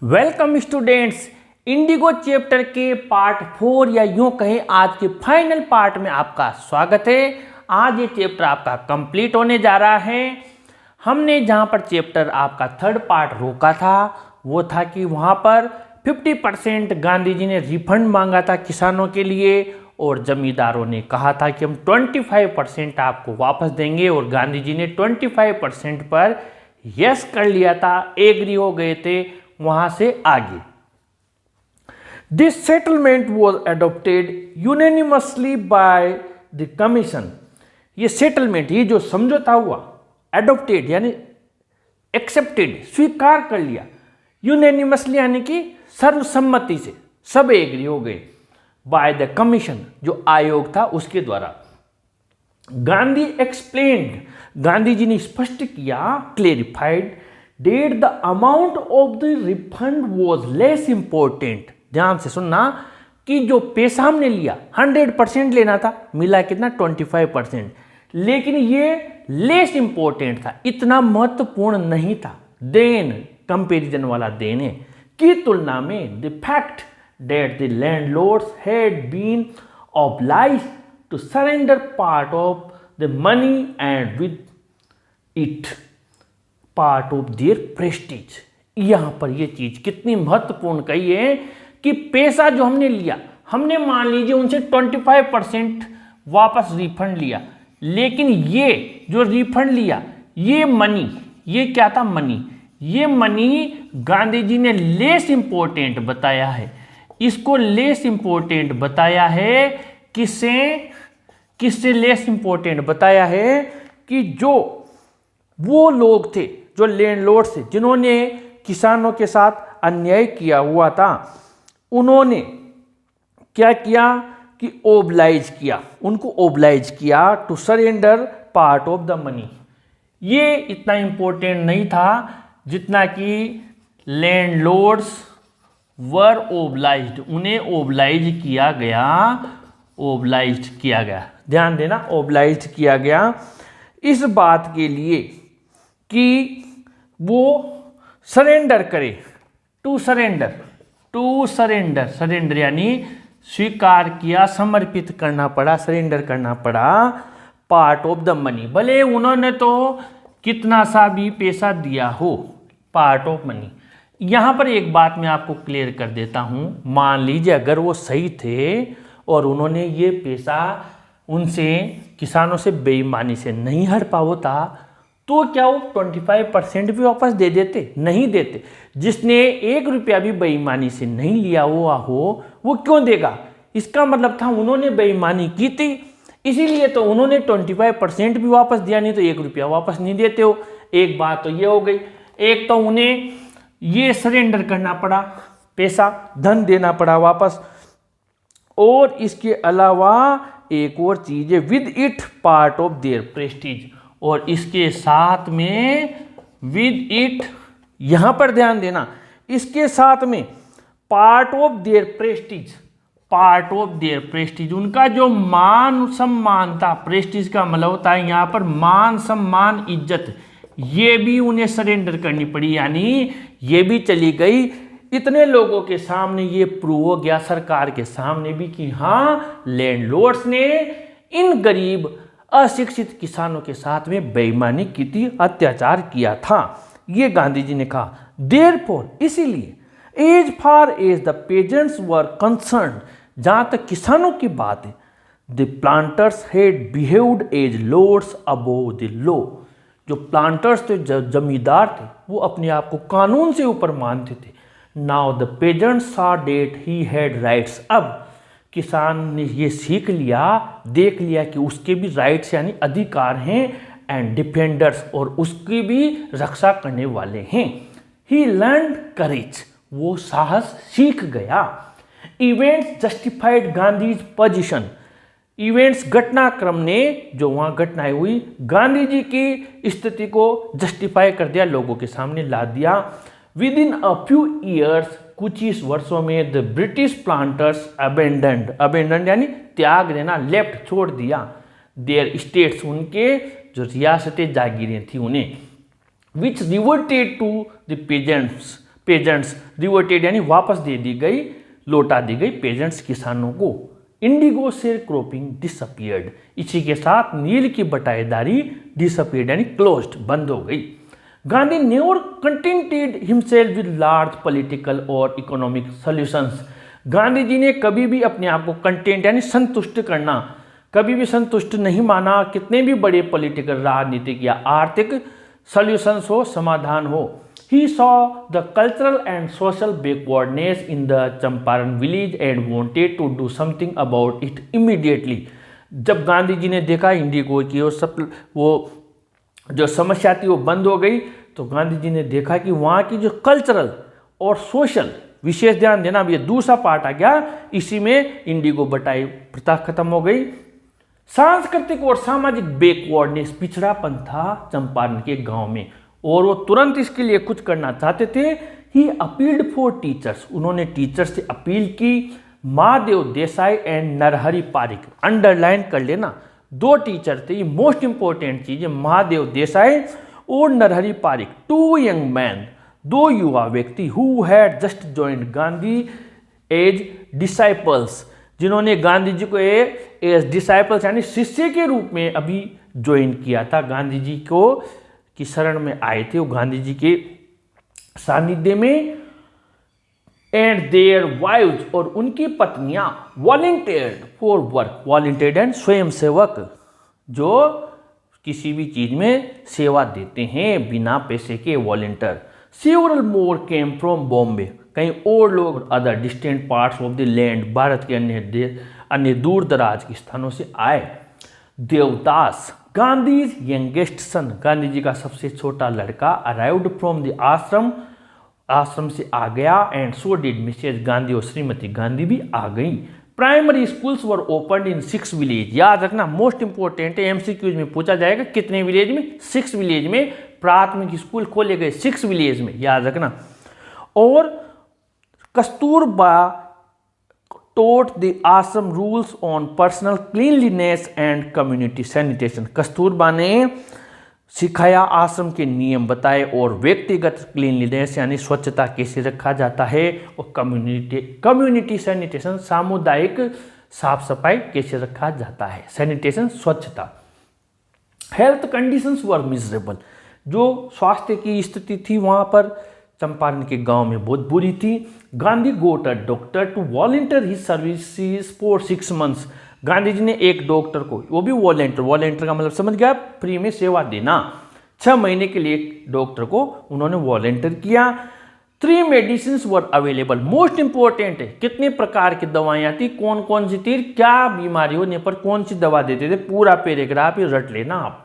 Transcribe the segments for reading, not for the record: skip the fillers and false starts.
Welcome students, Indigo chapter के part 4 या यूं कहें आज के फाइनल पार्ट में आपका स्वागत है। आज ये चैप्टर आपका कंप्लीट होने जा रहा है। हमने जहां पर चैप्टर आपका थर्ड पार्ट रोका था वो था कि वहां पर 50% गांधी जी ने रिफंड मांगा था किसानों के लिए और जमींदारों ने कहा था कि हम 25% आपको वापस देंगे और गांधी जी ने 25% पर यस कर लिया था, एग्री हो गए थे। वहां से आगे this settlement was adopted unanimously by the commission. ये सेटलमेंट, ये जो समझौता हुआ, एडोप्टेड यानी एक्सेप्टेड, स्वीकार कर लिया, यूनानिमसली यानी कि सर्वसम्मति से सब एग्री हो गए, बाय द कमीशन जो आयोग था उसके द्वारा। गांधी एक्सप्लेन्ड, गांधी जी ने स्पष्ट किया, clarified that the amount of the refund was less important. ध्यान से सुनना कि जो पैसा हमने लिया 100% लेना था, मिला कितना 25%, लेकिन ये लेस इंपॉर्टेंट था, इतना महत्वपूर्ण नहीं था। देन कंपैरिजन वाला देन है की तुलना में the fact that the landlords had been obliged to surrender part of the money and with it part of their prestige. यहां पर यह चीज कितनी महत्वपूर्ण कही है कि पैसा जो हमने लिया, हमने मान लीजिए उनसे 25% वापस रिफंड लिया, लेकिन ये जो रिफंड लिया, ये मनी, ये क्या था, मनी, ये मनी गांधी जी ने लेस इंपॉर्टेंट बताया है। इसको लेस इंपॉर्टेंट बताया है किससे लेस इंपॉर्टेंट बताया है कि जो वो लोग थे, जो लैंडलॉर्ड थे, जिन्होंने किसानों के साथ अन्याय किया हुआ था, उन्होंने क्या किया कि ओबलाइज किया, उनको ओबलाइज किया to surrender part of the money. ये इतना इंपॉर्टेंट नहीं था जितना कि लैंडलॉर्ड्स वर ओबलाइज्ड, उन्हें ओबलाइज किया गया, ओबलाइज्ड किया गया। ध्यान देना, ओबलाइज्ड किया गया इस बात के लिए कि वो सरेंडर करे, टू सरेंडर, सरेंडर यानी स्वीकार किया, समर्पित करना पड़ा, सरेंडर करना पड़ा पार्ट ऑफ द मनी। भले उन्होंने तो कितना सा भी पैसा दिया हो, पार्ट ऑफ मनी। यहां पर एक बात मैं आपको क्लियर कर देता हूं, मान लीजिए अगर वो सही थे और उन्होंने ये पैसा उनसे, किसानों से बेईमानी से नहीं हड़पा होता, तो क्या वो 25% भी वापस दे देते? नहीं देते। जिसने 1 रुपया भी बेईमानी से नहीं लिया हुआ हो वो क्यों देगा? इसका मतलब था उन्होंने बेईमानी की थी, इसीलिए तो उन्होंने 25% भी वापस दिया, नहीं तो 1 रुपया वापस नहीं देते हो। एक बात तो ये हो गई। एक तो उन्हें ये सरेंडर करना पड़ा, पैसा, धन देना पड़ा वापस, और इसके अलावा एक और चीज है, with it part of their Prestige, और इसके साथ में विद इट, यहां पर ध्यान देना, इसके साथ में part of their Prestige, part of their Prestige, उनका जो मान सम्मान था, प्रेस्टीज का मतलब होता है यहां पर मान सम्मान, इज्जत, ये भी उन्हें सरेंडर करनी पड़ी, यानी ये भी चली गई। इतने लोगों के सामने ये प्रूव हो गया, सरकार के सामने भी, कि हाँ लैंडलॉर्ड्स ने इन गरीब अशिक्षित किसानों के साथ में बेईमानी की थी, अत्याचार किया था। ये गांधी जी ने कहा। देयरफॉर, इसीलिए, as far as the peasants were concerned, जहां तक किसानों की बात है, the planters had behaved as lords above the law. जो प्लांटर्स थे, जमींदार थे, वो अपने आप को कानून से ऊपर मानते थे। Now the pageants saw that he had rights, अब किसान ने ये सीख लिया, देख लिया कि उसके भी राइट्स यानी अधिकार हैं, एंड डिफेंडर्स, और उसकी भी रक्षा करने वाले हैं। ही लर्न करेज, वो साहस सीख गया। Events justified Gandhi's position, events, घटनाक्रम ने, जो वहाँ घटनाएं हुई, गांधी जी की स्थिति को जस्टिफाई कर दिया, लोगों के सामने ला दिया। With in a few years, कुछ ही वर्षों में, द ब्रिटिश प्लांटर्स अबेंडेंड यानी त्याग देना, लेफ्ट, छोड़ दिया, देयर स्टेट्स, उनके जो रियासतें जागीरें थी उन्हें, which reverted to the peasants reverted यानी वापस दे दी गई, लौटा दी गई पेजेंट्स किसानों को। इंडिगो शेयर क्रॉपिंग डिसअपियर्ड, इसी के साथ नील की बटाईदारी डिसअपियर्ड यानी क्लोज्ड, बंद हो गई। Gandhi never contented himself with large political और इकोनॉमिक सॉल्यूशंस, गांधी जी ने कभी भी अपने आप को कंटेंट यानी संतुष्ट करना, कभी भी संतुष्ट नहीं माना, कितने भी बड़े पॉलिटिकल, राजनीतिक या आर्थिक सॉल्यूशंस हो, समाधान हो। He saw the cultural and social backwardness in the Champaran village and wanted to do something about it immediately। जब गांधी जी ने देखा इंडिगो की वो जो समस्या थी वो बंद हो गई, तो गांधी जी ने देखा कि वहाँ की जो कल्चरल और सोशल, विशेष ध्यान देना, अब ये दूसरा पार्ट आ गया, इसी में इंडिगो बटाई प्रथा खत्म हो गई। सांस्कृतिक और सामाजिक बैकवर्डनेस, पिछड़ापन था चंपारण के गांव में, और वो तुरंत इसके लिए कुछ करना चाहते थे। ही अपील्ड फॉर टीचर्स, उन्होंने टीचर्स से अपील की। महादेव देसाई एंड नरहरि पारिक, अंडरलाइन कर लेना, दो टीचर थे, ये मोस्ट इंपॉर्टेंट चीज है, महादेव देसाई और Narhari Parikh, two young man, दो युवा व्यक्ति, who had just joined Gandhi as disciples, जिन्होंने गांधी जी को एज डिसाइपल्स यानी शिष्य के रूप में अभी ज्वाइन किया था, गांधी जी को की शरण में आए थे वो गांधी जी के सानिध्य में। एंड देयर वाइव्स, और उनकी पत्नियां, volunteered for work, volunteered and स्वयं सेवक, जो किसी भी चीज में सेवा देते हैं बिना पैसे के, volunteer. Several more came from Bombay, कहीं और लोग other distant parts of the land, Bharat के अन्य दूर दराज के स्थानों से आए। देवदास, गांधीज यंगेस्ट सन, गांधी जी का सबसे छोटा लड़का, अराइव्ड फ्रॉम द आश्रम, आश्रम से आ गया। And so did Mrs Gandhi, और श्रीमती गांधी भी आ गई। Primary schools were opened in 6 village, याद रखना मोस्ट इंपॉर्टेंट है, एमसीक्यूज में पूछा जाएगा, कितने विलेज में, 6 विलेज में प्राथमिक स्कूल खोले गए, 6 विलेज में, याद रखना। और Kasturba taught the ashram rules on personal cleanliness and community sanitation, Kasturba ने सिखाया, आश्रम के नियम बताए और व्यक्तिगत क्लीनलीनेस यानी स्वच्छता कैसे रखा जाता है, और कम्युनिटी सैनिटेशन सामुदायिक साफ सफाई कैसे रखा जाता है, सैनिटेशन स्वच्छता। हेल्थ कंडीशंस वर मिजरेबल, जो स्वास्थ्य की स्थिति थी वहाँ पर चंपारण के गांव में बहुत बुरी थी। Gandhi got a doctor to volunteer his services for 6 months, Gandhi ji ने एक डॉक्टर को, वो भी वॉलंटियर का मतलब समझ गया, फ्री में सेवा देना, 6 महीने के लिए एक डॉक्टर को उन्होंने वॉलंटियर किया। 3 मेडिसिन वर अवेलेबल, मोस्ट इंपॉर्टेंट है, कितने प्रकार की दवाइयाँ थी, कौन कौन सी थी, क्या बीमारी होने पर कौन सी दवा देते थे, पूरा पैराग्राफ ये रट लेना आप।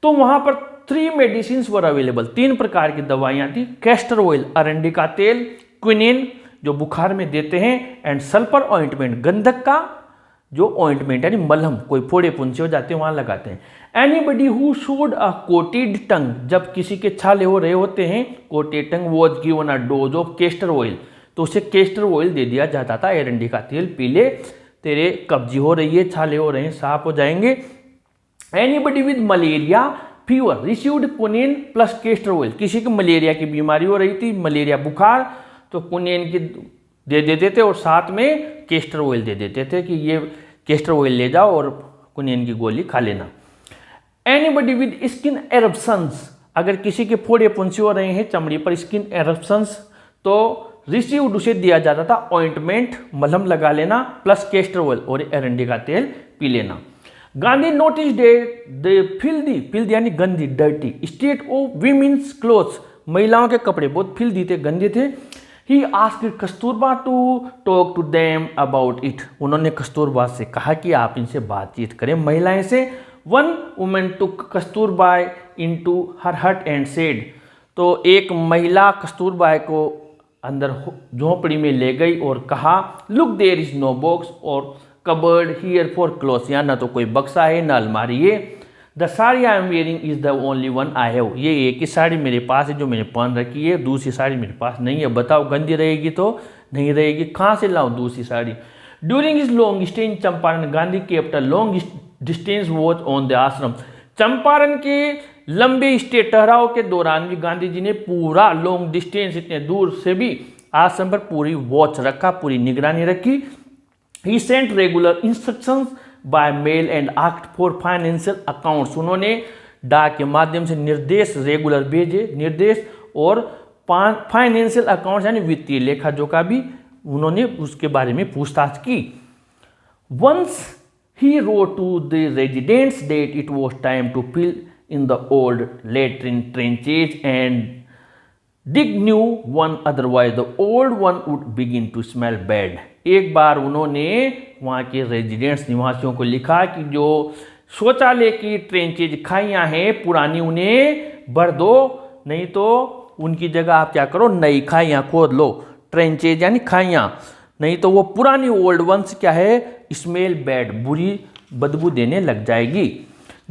तो वहां पर 3 मेडिसिन वर अवेलेबल, 3 प्रकार की दवाइयाँ थी। कैस्टर ऑयल, अरंडी का तेल, क्विनिन जो बुखार में देते हैं, एंड सल्फर ऑइंटमेंट, गंधक का जो ऑइंटमेंट यानी मलहम, कोई फोड़े पुंचे हो जाते हैं वहां लगाते हैं। Anybody who showed a coated टंग, जब किसी के छाले हो रहे होते हैं, coated tongue was given a dose of castor oil, तो उसे कैस्टर ऑयल दे दिया जाता था, एरंडी का तेल पी ले, तेरे कब्जी हो रही है, छाले हो रहे हैं, साफ हो जाएंगे। Anybody with malaria fever received quinine plus castor oil, किसी को मलेरिया की बीमारी हो रही थी, मलेरिया बुखार, तो क्विनिन की दे देते थे और साथ में कैस्टर ऑयल दे देते थे कि ये कैस्टर ऑयल ले जाओ और क्विनिन की गोली खा लेना। एनीबडी विद स्किन एरप्शंस, अगर किसी के फोड़े पुंचे हो रहे हैं चमड़ी पर, स्किन एरप्शंस, तो रिसीव्ड उसे दिया जाता था ऑइंटमेंट, मलहम लगा लेना, प्लस कैस्टर ऑयल और एरंडी का तेल पी लेना। गांधी नोटिस द फिल्दी यानी गंदी, dirty state of women's clothes, महिलाओं के कपड़े बहुत फिल्दी थे, गंदे थे। He asked Kasturba to talk to them about it, उन्होंने कस्तूरबा से कहा कि आप इनसे बातचीत करें, महिलाएं से। वन वुमेन टुक कस्तूरबा इनटू हर हट एंड सेड, तो एक महिला कस्तूरबा को अंदर झोंपड़ी में ले गई और कहा, look there is no box और कबर्ड हियर फॉर क्लोथ्स, यहाँ ना तो कोई बक्सा है ना अलमारी है। The sari I am wearing is the only one I have, ये एक ही साड़ी मेरे पास है जो मैंने पहन रखी है, दूसरी साड़ी मेरे पास नहीं है, बताओ गंदी रहेगी तो नहीं रहेगी, कहाँ से लाऊं दूसरी sari. During is long stay in Champaran, Gandhi kept a long distance watch on the आश्रम, चंपारण के लंबे स्टे ठहराव के दौरान भी गांधी जी ने पूरा लॉन्ग डिस्टेंस, इतने दूर से भी आश्रम पर पूरी वॉच रखा, पूरी निगरानी रखी। He sent regular instructions by mail and asked for financial accounts. उन्होंने डाक के माध्यम से निर्देश रेगुलर भेजे, निर्देश, और फाइनेंशियल अकाउंट्स यानी वित्तीय लेखा जोखा भी उन्होंने उसके बारे में पूछताछ की। Once he wrote to the residents that it was time to fill in the old latrine trenches and dig new one, otherwise the old one would begin to smell bad. एक बार उन्होंने वहाँ के रेजिडेंट्स निवासियों को लिखा कि जो शौचालय की ट्रेंचेज खाइयाँ हैं पुरानी, उन्हें भर दो, नहीं तो उनकी जगह आप क्या करो, नई खाइयाँ खोद लो। ट्रेंचेज यानी खाइयाँ, नहीं तो वो पुरानी ओल्ड वंस क्या है, स्मेल बैड, बुरी बदबू देने लग जाएगी।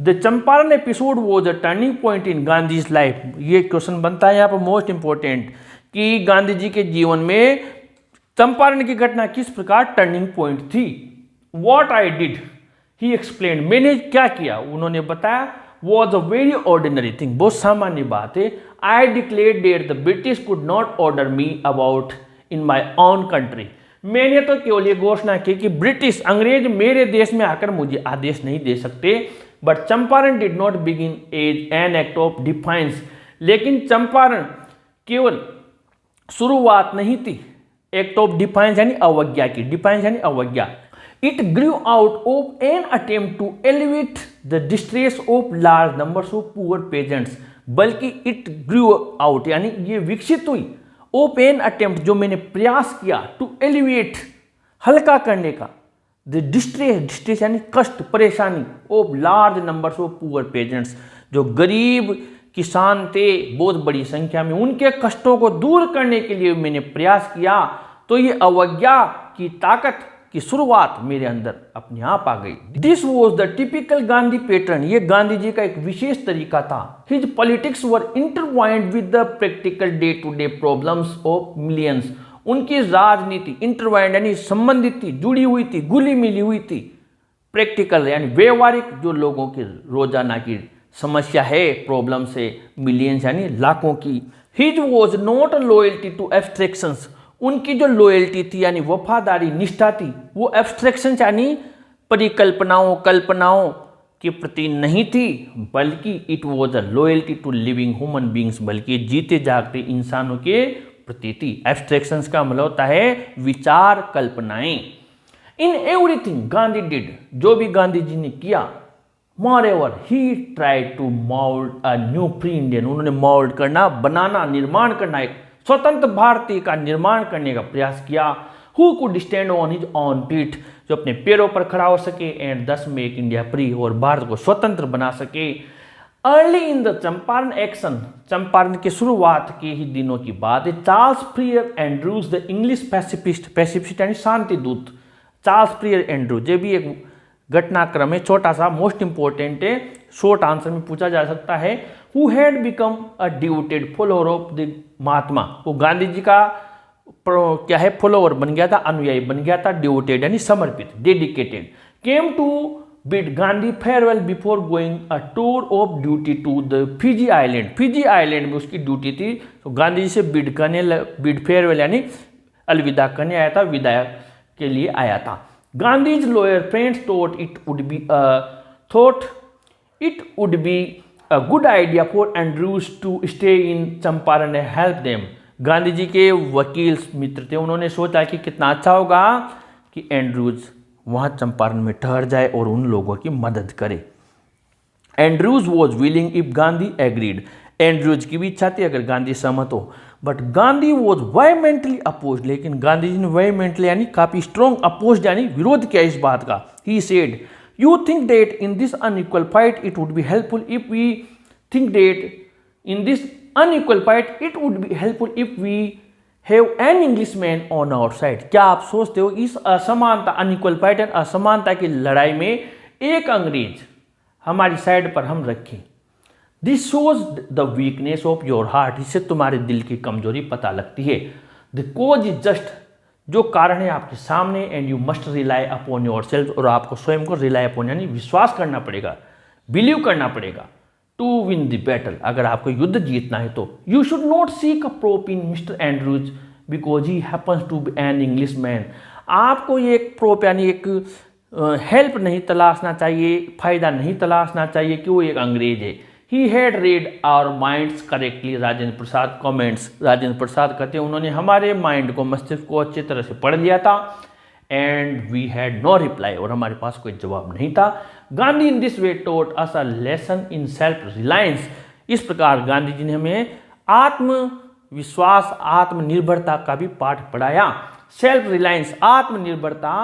The Champaran episode was a turning point in Gandhi's life. ये क्वेश्चन बनता है यहाँ पर मोस्ट इंपॉर्टेंट कि गांधी जी के जीवन में चंपारण की घटना किस प्रकार टर्निंग पॉइंट थी। What I did he explain, मैंने क्या किया उन्होंने बताया। Was a very ordinary thing, बहुत सामान्य बात है। I declare that the British could not order me about in my own country. मैंने तो केवल ये घोषणा की कि ब्रिटिश अंग्रेज मेरे देश में आकर मुझे आदेश नहीं दे सकते। But Champaran did not begin as an act of defiance, लेकिन चंपारण केवल शुरुआत नहीं थी एक्ट ऑफ डिफाइंस यानी अवज्ञा की। डिफाइंस यानी अवज्ञा। It grew out of an attempt to alleviate the distress of large numbers of poor peasants, बल्कि इट ग्रू आउट यानी ये विकसित हुई ऑफ एन अटेम्प्ट, जो मैंने प्रयास किया, टू एलिवेट हल्का करने का, द डिस्ट्रेस यानी कष्ट परेशानी, of large numbers of poor pageants, जो गरीब किसान थे बहुत बड़ी संख्या में, उनके कष्टों को दूर करने के लिए मैंने प्रयास किया। तो ये अवज्ञा की ताकत की शुरुआत मेरे अंदर अपने आप आ गई। This was the typical Gandhi pattern, ये गांधी जी का एक विशेष तरीका था। His politics were intertwined with the practical day to day problems of millions. उनकी राजनीति इंटरवाइंड यानी संबंधित थी, जुड़ी हुई थी, घुली मिली हुई थी। प्रैक्टिकल यानी व्यवहारिक, जो लोगों की रोजाना की समस्या है, प्रॉब्लम से, मिलियंस यानी लाखों की। His was not loyalty to abstractions, उनकी जो लॉयल्टी थी यानी वफादारी, निष्ठा थी, वो एब्स्ट्रैक्शन यानी परिकल्पनाओं, कल्पनाओं के प्रति नहीं थी, बल्कि it was a loyalty to living human beings, बल्कि जीते जागते इंसानों के प्रति थी। एब्स्ट्रैक्शंस का मतलब होता है विचार, कल्पनाएं। इन एवरीथिंग गांधी डिड, जो भी गांधी जी ने किया, moreover he tried to mold a new free Indian, उन्होंने मोल्ड करना, बनाना, निर्माण करना, एक स्वतंत्र भारतीय का निर्माण करने का प्रयास किया। Who could stand on his own feet, जो अपने पैरों पर खड़ा हो सके, एंड दस मेक इंडिया फ्री, और भारत को स्वतंत्र बना सके। Early in the Champaran action, Champaran की शुरुआत के ही दिनों की बात है। Charles Freer Andrews the English pacifist, pacifist यानी शांति दूत, चार्ल्स फ्रियर एंड्रूज, ये भी एक घटनाक्रम है, छोटा सा, मोस्ट इंपॉर्टेंट है, शॉर्ट आंसर में पूछा जा सकता है। Who had become a devoted follower of the Mahatma, वो गांधी जी का क्या है, फॉलोअर बन गया था, अनुयायी बन गया था। डिवोटेड यानी समर्पित, dedicated. Came to bid Gandhi farewell before going a tour of duty to the Fiji island, Fiji island में उसकी ड्यूटी थी, तो गांधी जी से बिड फेयरवेल यानी अलविदा करने आया था, विदाई के लिए आया था। Gandhi's lawyer friends thought it would be a good idea for Andrews to stay in Champaran and help them. Gandhi ji के वकील मित्र थे, उन्होंने सोचा कि कितना अच्छा होगा कि एंड्रूज वहाँ चंपारण में ठहर जाए और उन लोगों की मदद करे। Andrews was willing if Gandhi agreed, Andrews की भी इच्छा थी अगर गांधी सहमत हो। बट गांधी वॉज वायमेंटली अपोज, लेकिन गांधी जी ने वायमेंटली यानी काफी स्ट्रॉन्ग अपोज यानी विरोध किया इस बात का। He said, you think that in this unequal fight it would be helpful if we think that in this unequal fight it would be helpful if we have an Englishman on our side. क्या आप सोचते हो इस असमानता, unequal fight and असमानता की लड़ाई में एक अंग्रेज हमारी साइड पर हम रखें? This shows the weakness of your heart, इससे तुम्हारे दिल की कमजोरी पता लगती है। द कोज इज जस्ट, जो कारण है आपके सामने, and you must rely upon your self, और आपको स्वयं को रिलाई अपॉन यानी विश्वास करना पड़ेगा, बिलीव करना पड़ेगा। टू विन द बैटल, अगर आपको युद्ध जीतना है तो you should not seek a prop in mister Andrews because he happens to be an English man. आपको ये एक प्रोप यानी एक हेल्प नहीं तलाशना चाहिए, फायदा नहीं तलाशना चाहिए कि वो एक अंग्रेज है। He had read our minds correctly, Rajendra Prasad comments. Rajendra Prasad कहते हैं उन्होंने हमारे माइंड को, मस्तिष्क को अच्छी तरह से पढ़ लिया था। And we had no reply, और हमारे पास कोई जवाब नहीं था। Gandhi in this way taught us a lesson in self reliance. इस प्रकार गांधी जी ने हमें आत्मविश्वास, आत्मनिर्भरता का भी पाठ पढ़ाया। सेल्फ रिलायंस, आत्मनिर्भरता,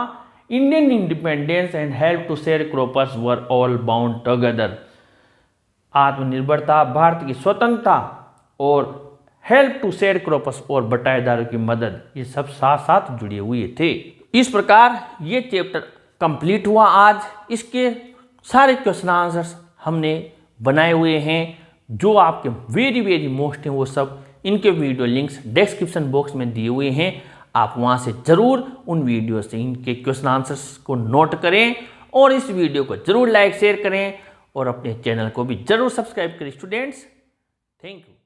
Indian independence and help to sharecroppers were all bound together. आत्मनिर्भरता, भारत की स्वतंत्रता और हेल्प टू शेयर क्रॉपर्स और बटाईदारों की मदद, ये सब साथ साथ जुड़े हुए थे। इस प्रकार ये चैप्टर कंप्लीट हुआ आज। इसके सारे क्वेश्चन आंसर्स हमने बनाए हुए हैं, जो आपके वेरी वेरी मोस्ट हैं वो सब। इनके वीडियो लिंक्स डिस्क्रिप्शन बॉक्स में दिए हुए हैं, आप वहाँ से ज़रूर उन वीडियो से इनके क्वेश्चन आंसर्स को नोट करें और इस वीडियो को ज़रूर लाइक शेयर करें और अपने चैनल को भी ज़रूर सब्सक्राइब करें स्टूडेंट्स। Thank you.